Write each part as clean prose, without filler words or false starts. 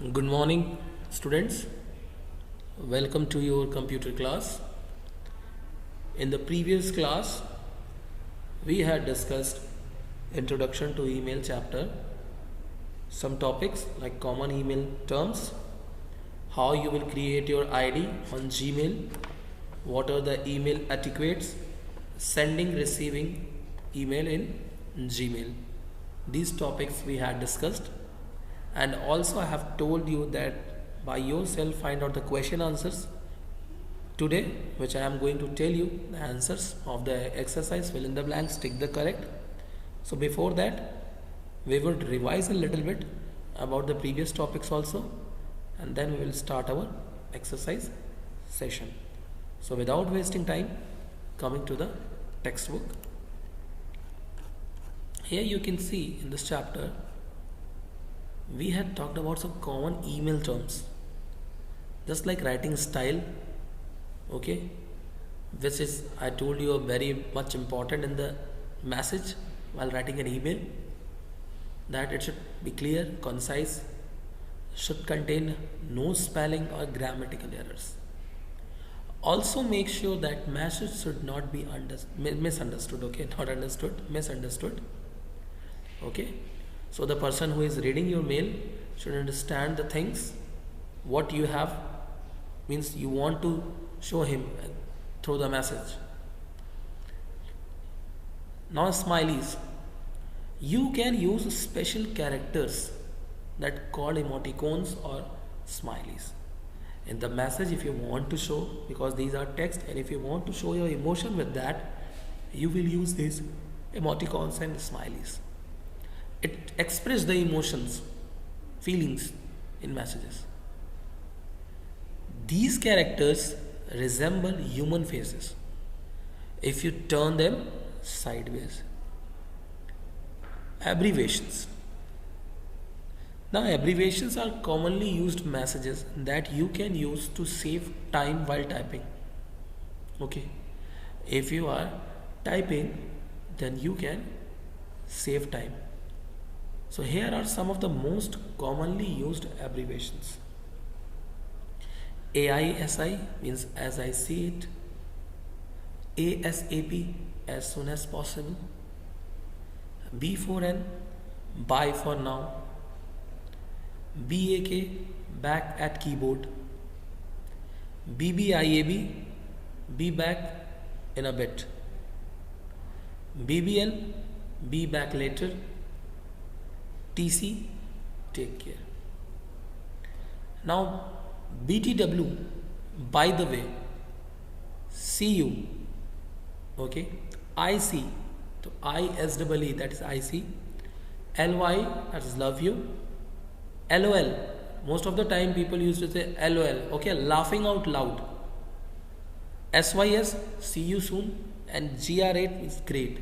Good morning, students. Welcome to your computer class. In the previous class, we had discussed Introduction to Email chapter, some topics like common email terms, how you will create your ID on Gmail, what are the email etiquettes, sending, receiving email in Gmail. These topics we had discussed, and also I have told you that by yourself find out the question answers today, which I am going to tell you the answers of the exercise. Fill in the blanks, tick the correct. So before that, we would revise a little bit about the previous topics also, and then we will start our exercise session. So without wasting time, coming to the textbook, here you can see in this chapter we had talked about some common email terms, just like writing style, okay, which is I told you very much important in the message while writing an email, that it should be clear, concise, should contain no spelling or grammatical errors. Also make sure that message should not be misunderstood, okay, not understood, misunderstood, okay. So the person who is reading your mail should understand the things what you have means you want to show him through the message. Now smileys, you can use special characters that called emoticons or smileys in the message if you want to show, because these are text, and if you want to show your emotion with that, you will use these emoticons and smileys. It expresses the emotions, feelings in messages. These characters resemble human faces if you turn them sideways. Abbreviations. Now, abbreviations are commonly used messages that you can use to save time while typing. Okay, if you are typing, then you can save time. So here are some of the most commonly used abbreviations. AISI means as I see it. ASAP, as soon as possible. B4N, bye for now. BAK, back at keyboard. BBIAB, be back in a bit. BBL, be back later. TC, take care. Now BTW, by the way, see you, okay. IC, so ISEE, that is IC. LY, that is love you. LOL, most of the time people used to say LOL, okay, laughing out loud. SYS, see you soon. And GR8 is great.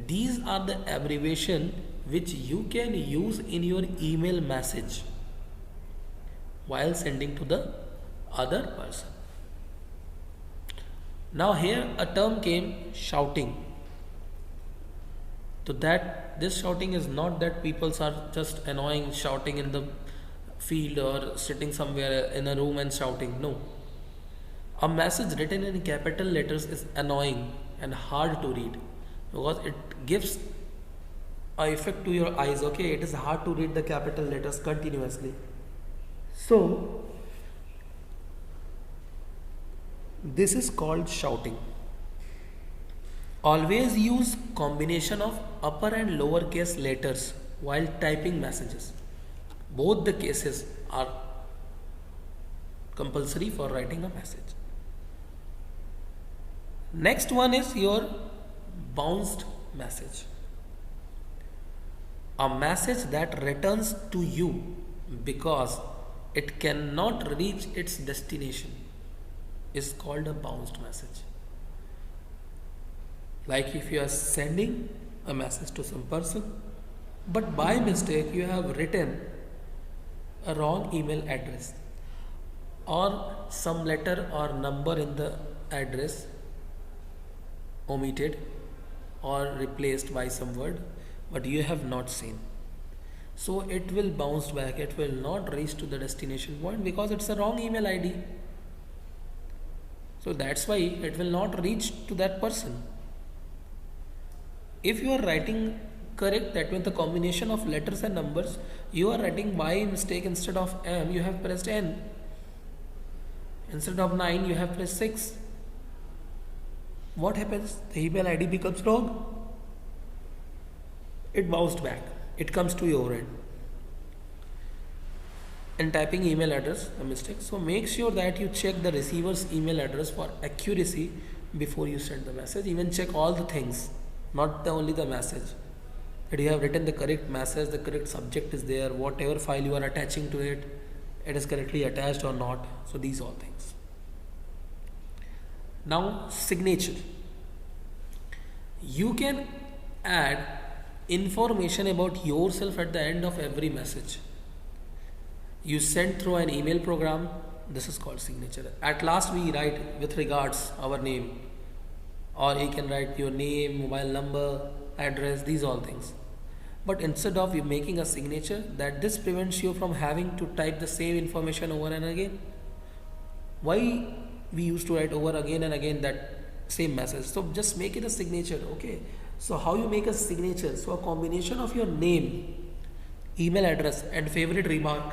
These are the abbreviation which you can use in your email message while sending to the other person. Now here a term came, shouting. So that this shouting is not that people are just annoying shouting in the field or sitting somewhere in a room and shouting. No. A message written in capital letters is annoying and hard to read because it gives a effect to your eyes, okay. It is hard to read the capital letters continuously. So this is called shouting. Always use combination of upper and lower case letters while typing messages. Both the cases are compulsory for writing a message. Next one is your bounced message. A message that returns to you because it cannot reach its destination is called a bounced message. Like if you are sending a message to some person, but by mistake you have written a wrong email address or some letter or number in the address omitted or replaced by some word, but you have not seen. So it will bounce back, it will not reach to the destination point because it's a wrong email ID. So that's why it will not reach to that person. If you are writing correct, that means the combination of letters and numbers, you are writing by mistake, instead of M you have pressed N, instead of 9 you have pressed 6. What happens? The email ID becomes wrong. It bounced back, it comes to your end. In typing email address, a mistake. So make sure that you check the receiver's email address for accuracy before you send the message. Even check all the things, not only the message, that you have written the correct message, the correct subject is there, whatever file you are attaching to it, it is correctly attached or not. So these all things. Now signature. You can add information about yourself at the end of every message you send through an email program. This is called signature. At last we write with regards our name, or you can write your name, mobile number, address, these all things. But instead of you making a signature, that this prevents you from having to type the same information over and again. Why we used to write over again and again that same message? So just make it a signature. Okay, so how you make a signature? So a combination of your name, email address and favorite remark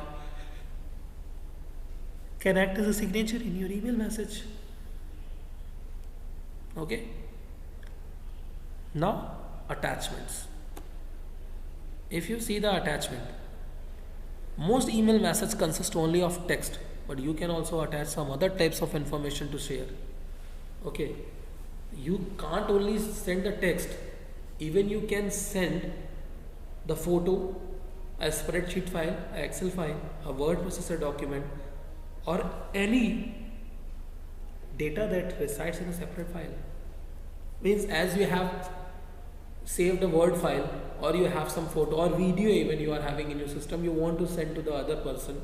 can act as a signature in your email message. Okay. Now attachments. If you see the attachment, most email messages consist only of text, but you can also attach some other types of information to share. Okay, you can't only send the text, even you can send the photo, a spreadsheet file, an Excel file, a word processor document, or any data that resides in a separate file. Means as you have saved a word file, or you have some photo or video even you are having in your system, you want to send to the other person,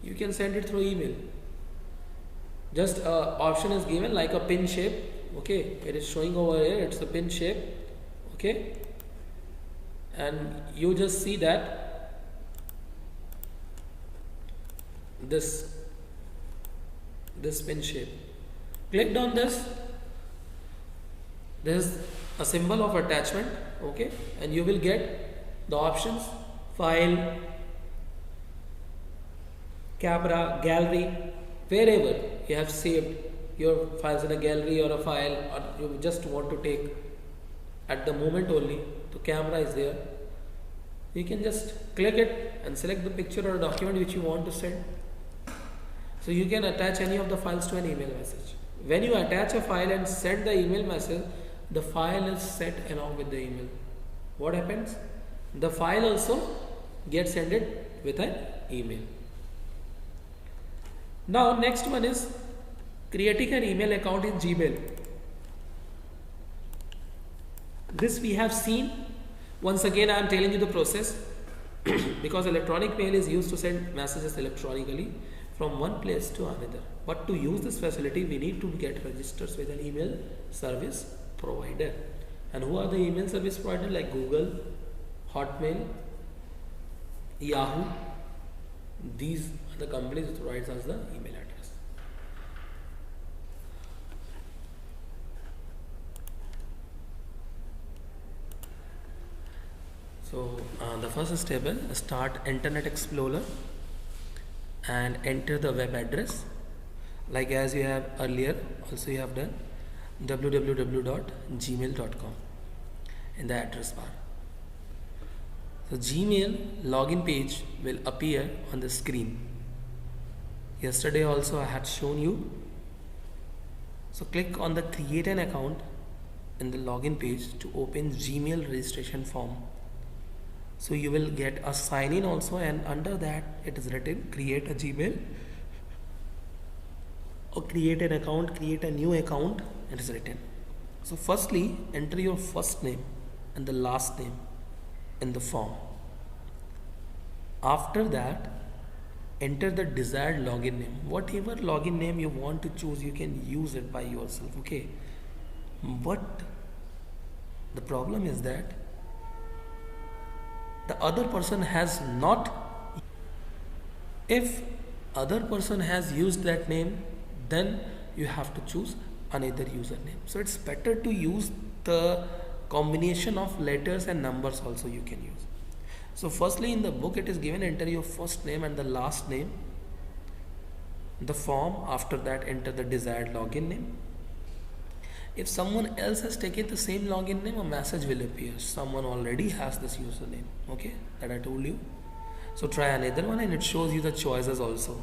you can send it through email. Just option is given like a pin shape. Okay, it is showing over here, it's a pin shape. Okay, and you just see that this pin shape. Clicked on this, there is a symbol of attachment. Okay, and you will get the options: file, camera, gallery. Wherever you have saved your files in a gallery or a file, or you just want to take at the moment only, the camera is there. You can just click it and select the picture or document which you want to send. So you can attach any of the files to an email message. When you attach a file and send the email message, the file is set along with the email. What happens? The file also gets sent with an email. Now next one is creating an email account in Gmail. This we have seen. Once again I am telling you the process because electronic mail is used to send messages electronically from one place to another. But to use this facility, we need to get registered with an email service provider. And who are the email service provider? Like Google, Hotmail, Yahoo. These are the companies that provides us the email address. So the first step is start Internet Explorer and enter the web address, like as you have earlier also you have done, www.gmail.com in the address bar. So Gmail login page will appear on the screen. Yesterday also I had shown you. So click on the create an account in the login page to open Gmail registration form. So you will get a sign in also, and under that it is written create a Gmail or create an account, create a new account, it is written. So firstly enter your first name and the last name in the form. After that enter the desired login name. Whatever login name you want to choose, you can use it by yourself. Okay, but the problem is that the other person has not. If other person has used that name, then you have to choose another username. So it's better to use the combination of letters and numbers also you can use. So firstly, in the book it is given, enter your first name and the last name, the form, after that enter the desired login name. If someone else has taken the same login name, a message will appear, someone already has this username, okay, that I told you. So try another one, and it shows you the choices also,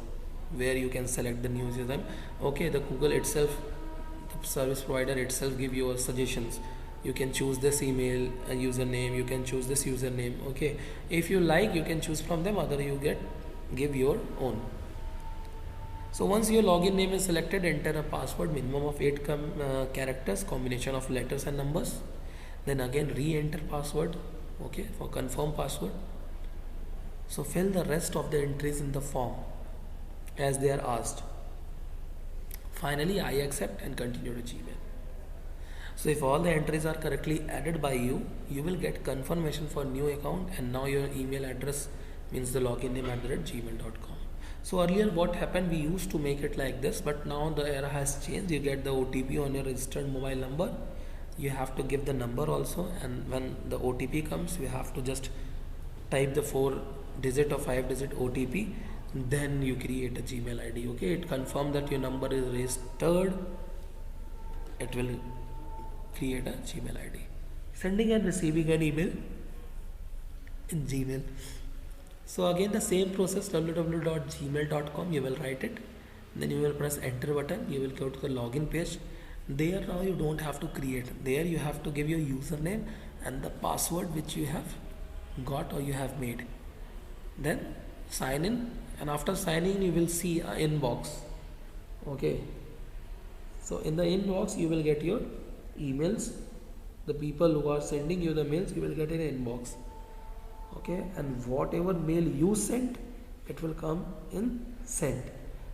where you can select the new username. Okay, the Google itself, the service provider itself give you suggestions. You can choose this email username, you can choose this username. Okay, if you like, you can choose from them, other you give your own. So once your login name is selected, enter a password minimum of 8 characters, combination of letters and numbers. Then again re-enter password, okay, for confirm password. So fill the rest of the entries in the form as they are asked. Finally, I accept and continue to Gmail. So if all the entries are correctly added by you, you will get confirmation for new account, and now your email address means the login name @gmail.com. So earlier what happened, we used to make it like this, but now the era has changed. You get the OTP on your registered mobile number. You have to give the number also, and when the OTP comes, you have to just type the 4-digit or 5-digit OTP, then you create a Gmail ID. Okay, it confirms that your number is registered. It will create a Gmail ID. Sending and receiving an email in Gmail. So again the same process, www.gmail.com, you will write it, then you will press enter button, you will go to the login page. There now you don't have to create, there you have to give your username and the password which you have got or you have made. Then sign in, and after signing in you will see an inbox. Okay, so in the inbox you will get your emails, the people who are sending you the mails, you will get an inbox. Okay, and whatever mail you sent, it will come in sent,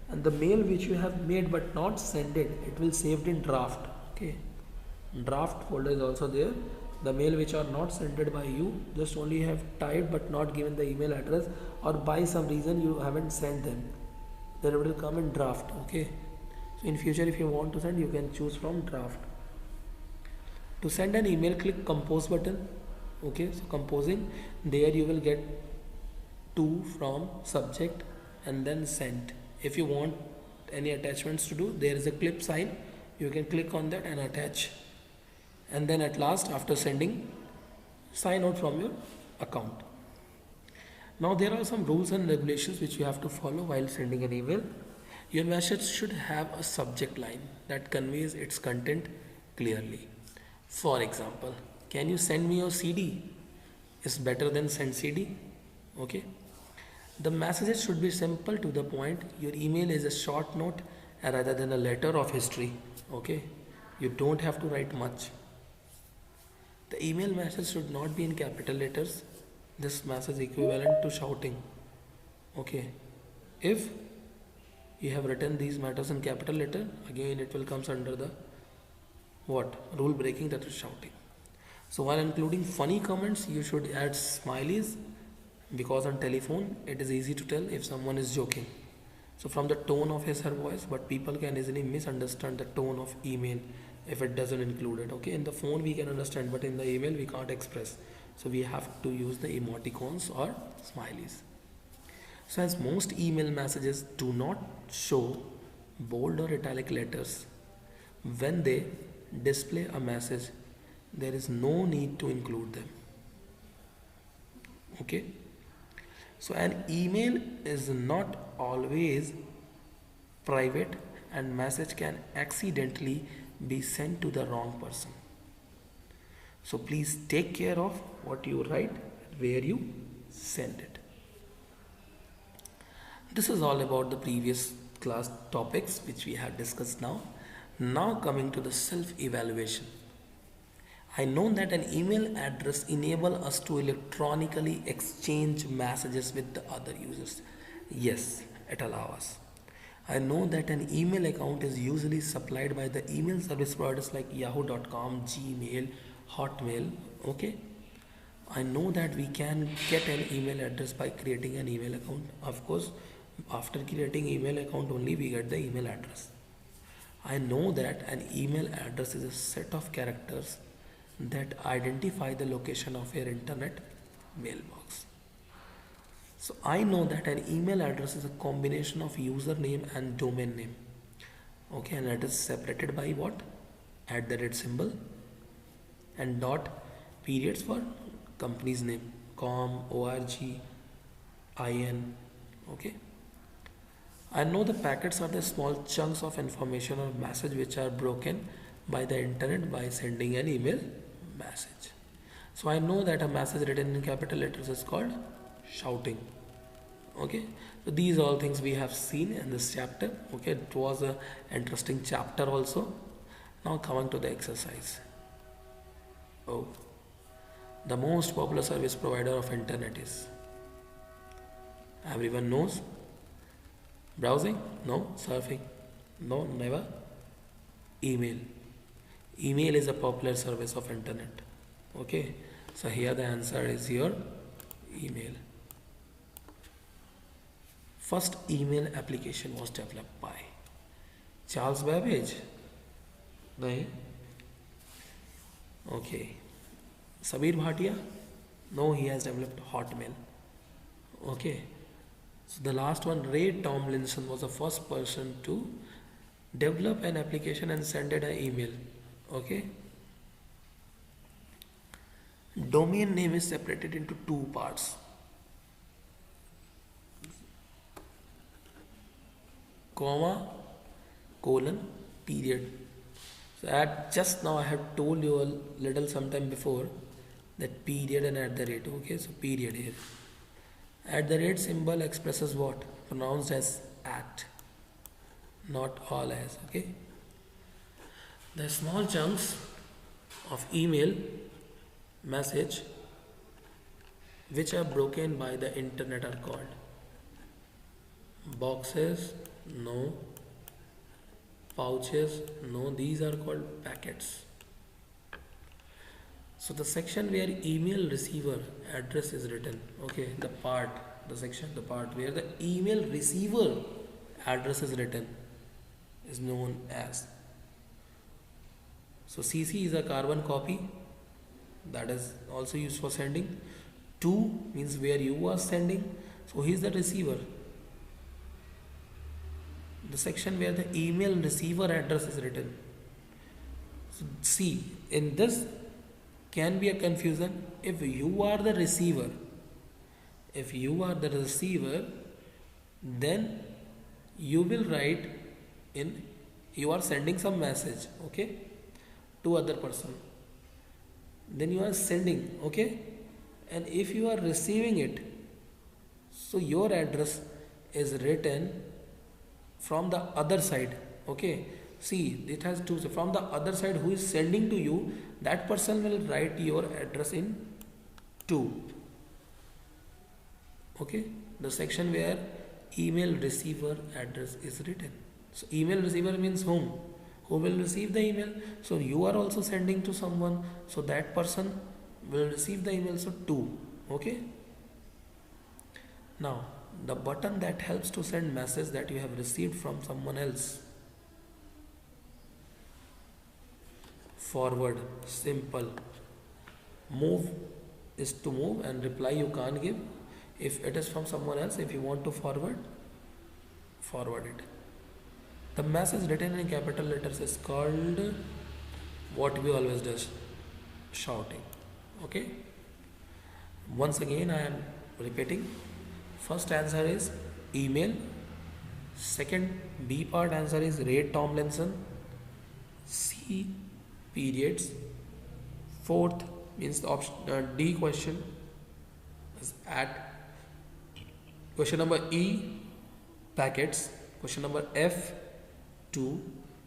and the mail which you have made but not sent it will saved in draft. Okay, draft folder is also there. The mail which are not sent by you, just only have typed but not given the email address, or by some reason you haven't sent them, then it will come in draft. Okay, so in future if you want to send, you can choose from draft. To send an email, click compose button. Okay, so composing, there you will get to, from, subject, and then sent. If you want any attachments to do, there is a clip sign, you can click on that and attach, and then at last after sending, sign out from your account. Now there are some rules and regulations which you have to follow while sending an email. Your message should have a subject line that conveys its content clearly. For example, can you send me your CD? Is better than send CD. Okay. The messages should be simple, to the point. Your email is a short note rather than a letter of history. Okay. You don't have to write much. The email message should not be in capital letters. This message is equivalent to shouting. Okay. If you have written these matters in capital letter, again it will comes under the what? Rule breaking, that is shouting. So while including funny comments, you should add smileys, because on telephone it is easy to tell if someone is joking. So from the tone of his or her voice, but people can easily misunderstand the tone of email if it doesn't include it. Okay, in the phone we can understand, but in the email we can't express. So we have to use the emoticons or smileys. So as most email messages do not show bold or italic letters, when they display a message, there is no need to include them. Okay, so an email is not always private, and message can accidentally be sent to the wrong person. So please take care of what you write, where you send it. This is all about the previous class topics which we have discussed now. Now coming to the self-evaluation. I know that an email address enables us to electronically exchange messages with the other users. Yes, it allows us. I know that an email account is usually supplied by the email service providers like yahoo.com, Gmail, Hotmail. Okay. I know that we can get an email address by creating an email account. Of course, after creating email account only we get the email address. I know that an email address is a set of characters that identify the location of your internet mailbox. So I know that an email address is a combination of username and domain name. Okay, and it is separated by what? At the rate symbol and dot periods for company's name, com, org, in. Okay. I know the packets are the small chunks of information or message which are broken by the internet by sending an email message. So I know that a message written in capital letters is called shouting. Okay, so these all things we have seen in this chapter. Okay, it was a interesting chapter also. Now coming to the exercise. Oh, the most popular service provider of internet is, everyone knows, browsing? No. Surfing? No, never. Email. Email is a popular service of internet. Okay, so here the answer is your email. First email application was developed by Charles Babbage? No. Okay. Sabir Bhatia? No, he has developed Hotmail. Okay. So the last one, Ray Tomlinson, was the first person to develop an application and send it an email. Okay. Domain name is separated into two parts. Comma, colon, period. So at just now I have told you a little sometime before that period and at the rate. Okay, so period here. At the rate symbol expresses what? Pronounced as at, not all as. Okay. The small chunks of email message which are broken by the internet are called boxes. No. Pouches? No. These are called packets. So the section where email receiver address is written, okay, the part where the email receiver address is written is known as. So CC is a carbon copy, that is also used for sending. To means where you are sending, so he is the receiver. The section where the email receiver address is written. So see, in this can be a confusion. If you are the receiver, then you will write in, you are sending some message, okay, to other person. Then you are sending, okay, and if you are receiving it, so your address is written from the other side. Okay, see, it has two. So from the other side, who is sending to you, that person will write your address in to. Okay, the section where email receiver address is written. So email receiver means whom? Who will receive the email? So you are also sending to someone, so that person will receive the email. So to. Okay. Now the button that helps to send message that you have received from someone else. Forward, simple. Move is to move, and reply you can't give. If it is from someone else, if you want to forward it. The message written in capital letters is called what we always do, shouting. Okay. Once again I am repeating. First answer is email. Second B part answer is Ray Tomlinson. C periods. Fourth means the option D question is at. Question number E packets. Question number F 2.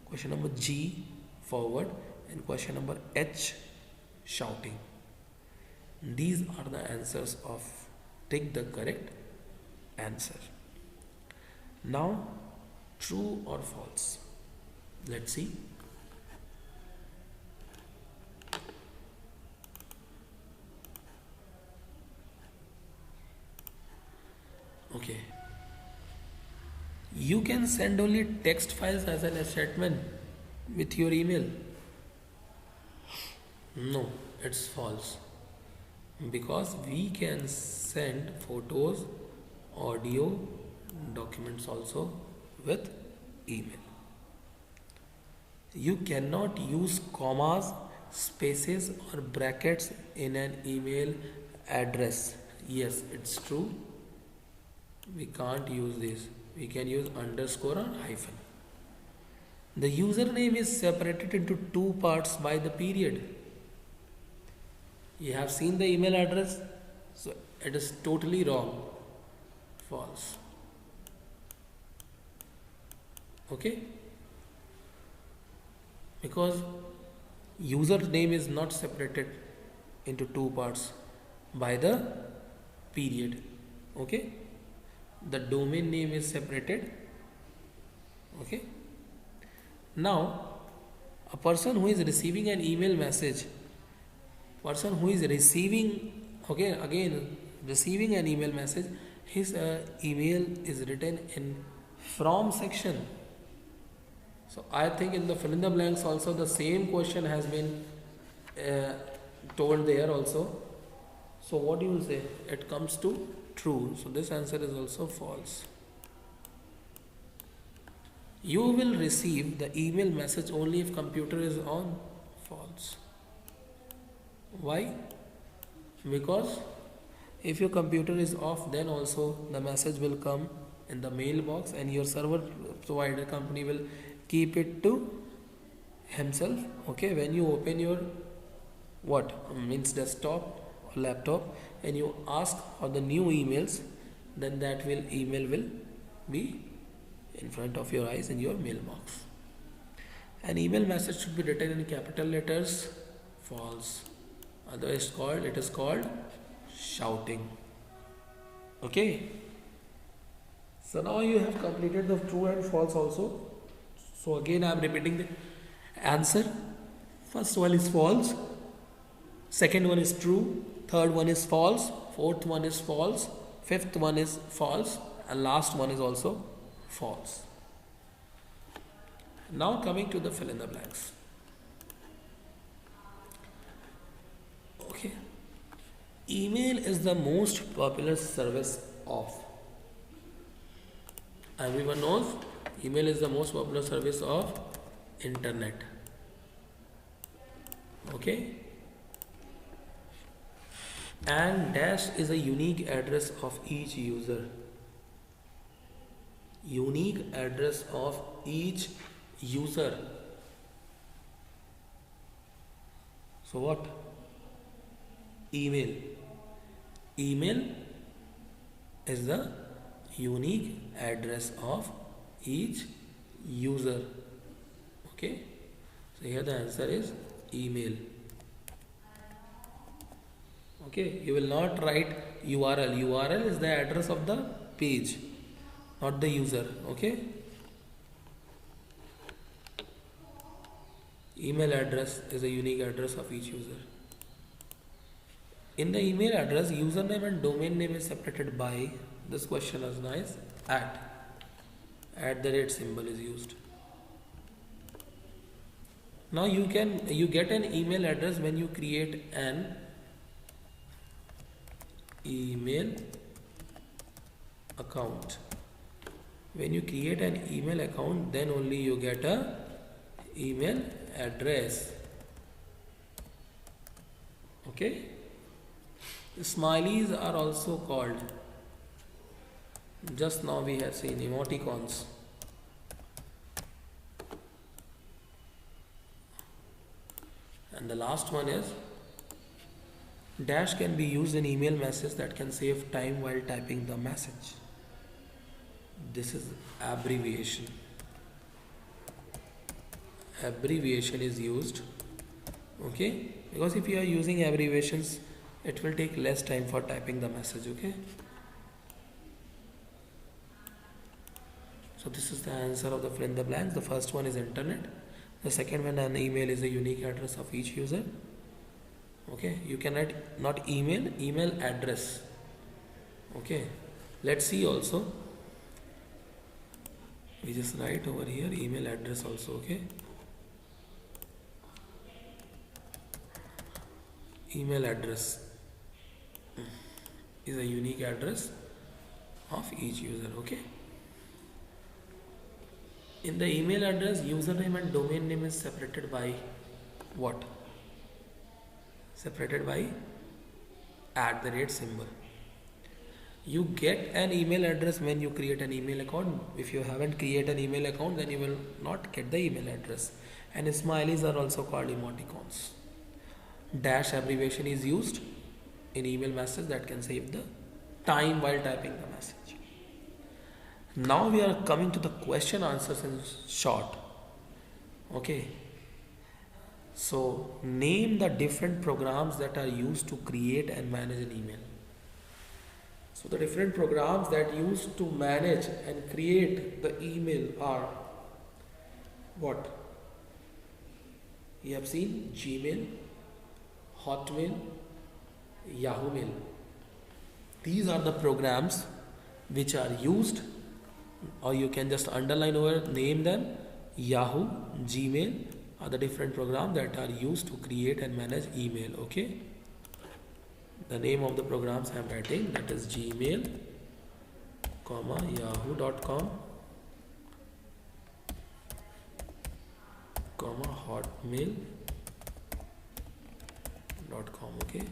Question number G forward, and question number H shouting. These are the answers of take the correct answer. Now true or false. Let's see. You can send only text files as an attachment with your email. No, it's false, because we can send photos, audio, documents also with email. You cannot use commas, spaces or brackets in an email address. Yes, it's true. We can't use this. We can use underscore or hyphen. The username is separated into two parts by the period. You have seen the email address, so it is totally wrong. False. Okay? Because username is not separated into two parts by the period. Okay? The domain name is separated. Okay? Now, a person who is receiving an email message, person who is receiving, okay, again receiving an email message, his email is written in from section. So I think in the fill in the blanks also the same question has been told there also. So what you will say? It comes to true. So this answer is also false. You will receive the email message only if computer is on. False. Why? Because if your computer is off, then also the message will come in the mailbox and your server provider company will keep it to himself. Okay, when you open your means desktop or laptop and you ask for the new emails, then that email will be in front of your eyes in your mailbox. An email message should be written in capital letters. False. Otherwise it is called shouting. Okay. So now you have completed the true and false also. So again I am repeating the answer. First one is false. Second one is true. Third one is false. Fourth one is false. Fifth one is false. And last one is also false. Now coming to the fill in the blanks. Okay. Email is the most popular service of. Everyone knows email is the most popular service of internet. Okay. And dash is a unique address of each user. Unique address of each user. So what? Email. Email is the unique address of each user. Okay. So here the answer is email. Okay. You will not write URL. URL is the address of the page, not the user. Okay. Email address is a unique address of each user. In the email address, username and domain name is separated by, this question is nice, at the rate symbol is used. Now you get an email address when you create an email account. When you create an email account, then only you get a email address. Okay. Smileys are also called, just now we have seen emoticons. And the last one is dash can be used in email message that can save time while typing the message. This is abbreviation. Abbreviation is used. Okay, because if you are using abbreviations, it will take less time for typing the message. Okay. So this is the answer of the fill in the blanks. The first one is internet. The second one, an email is a unique address of each user. Okay. You can write not email, email address. Okay. Let's see also. We just write over here email address also. Okay, email address is a unique address of each user. Okay, in the email address, username and domain name is separated by what? Separated by @ symbol. You get an email address when you create an email account. If you haven't created an email account, then you will not get the email address. And smileys are also called emoticons. Dash abbreviation is used in email message that can save the time while typing the message. Now we are coming to the question answers in short. Okay. So name the different programs that are used to create and manage an email. So the different programs that used to manage and create the email are what? You have seen Gmail, Hotmail, Yahoo Mail. These are the programs which are used, or you can just underline over, name them. Yahoo, Gmail are the different programs that are used to create and manage email. Okay, the name of the programs I am writing, that is Gmail, yahoo.com, hotmail.com. Okay,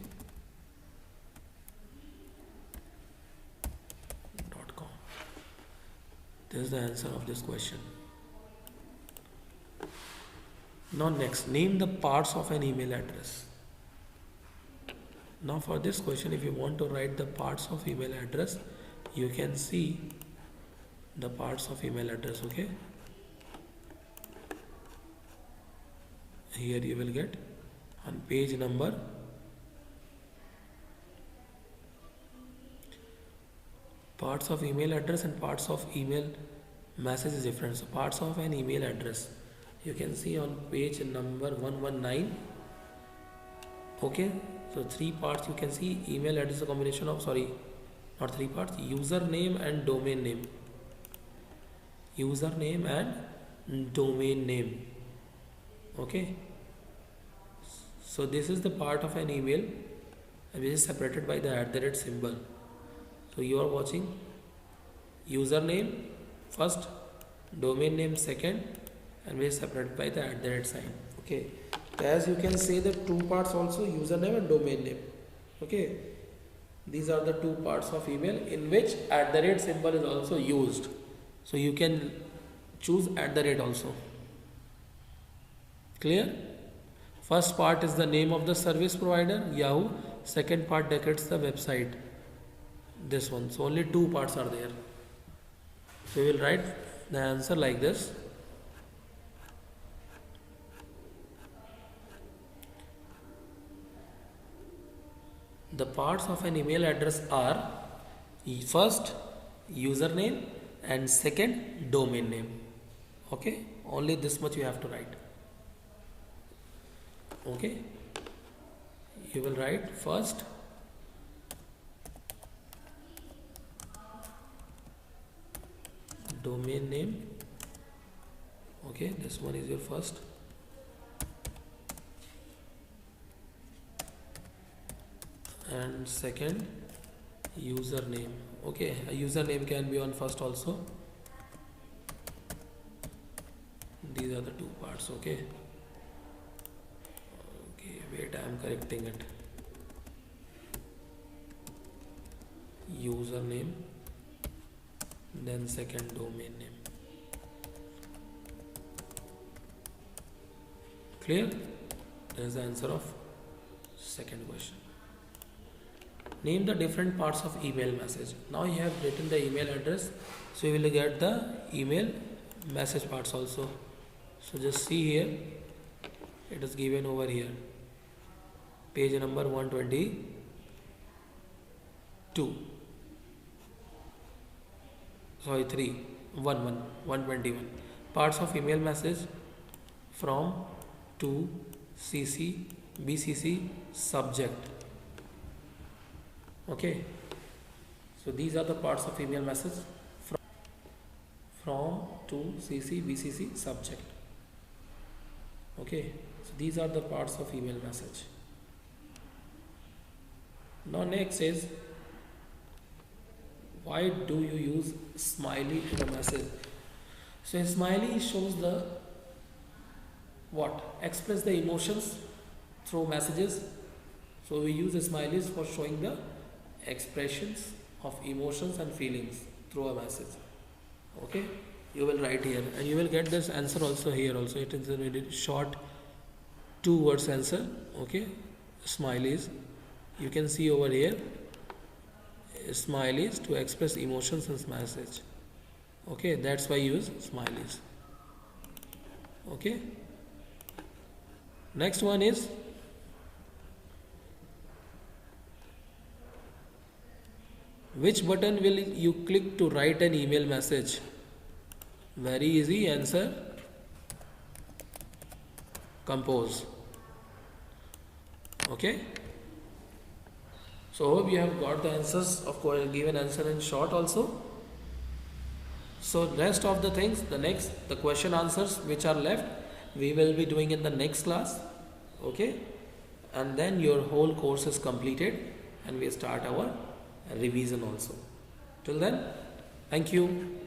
.com. This is the answer of this question. Now next, name the parts of an email address. Now for this question, if you want to write the parts of email address, you can see the parts of email address. Okay, here you will get on page number 1. Parts of email address and parts of email message is different. So parts of an email address you can see on page number 119. Okay, so 3 parts you can see. Email address is a combination of, not 3 parts, username and domain name. Username and domain name. Okay, so this is the part of an email which is separated by the @ symbol. So you are watching username first, domain name second, and we separated by the @ sign. Okay, as you can say the 2 parts also, username and domain name. Okay, these are the 2 parts of email in which @ symbol is also used. So you can choose @ also. Clear? First part is the name of the service provider, Yahoo. Second part decorates the website, this one. So only 2 parts are there. So we will write the answer like this. The parts of an email address are first username and second domain name. Okay, only this much you have to write. Okay, you will write first domain name. Okay, this one is your first. And second username. Okay, a username can be on first also. These are the 2 parts. Okay, wait, I am correcting it. Username, then second domain name. Clear? That is the answer of second question. Name the different parts of email message. Now you have written the email address, so you will get the email message parts also. So just see here, it is given over here, page number 122. 121. Parts of email message from, to, CC, BCC, subject. Okay, so these are the parts of email message from to CC BCC subject. Okay, so these are the parts of email message. Now next is, why do you use smiley to the message? So a smiley shows the what? Express the emotions through messages. So we use smileys for showing the expressions of emotions and feelings through a message. Okay, you will write here and you will get this answer also here also. It is a very short 2 words answer. Okay, smileys, you can see over here, smileys to express emotions in message. Okay, that's why I use smileys. Okay, next one is, which button will you click to write an email message? Very easy answer, compose. Okay, so hope you have got the answers. Of course, given answer in short also. So rest of the things, the question answers which are left, we will be doing in the next class. Okay, and then your whole course is completed and we start our revision also. Till then, thank you.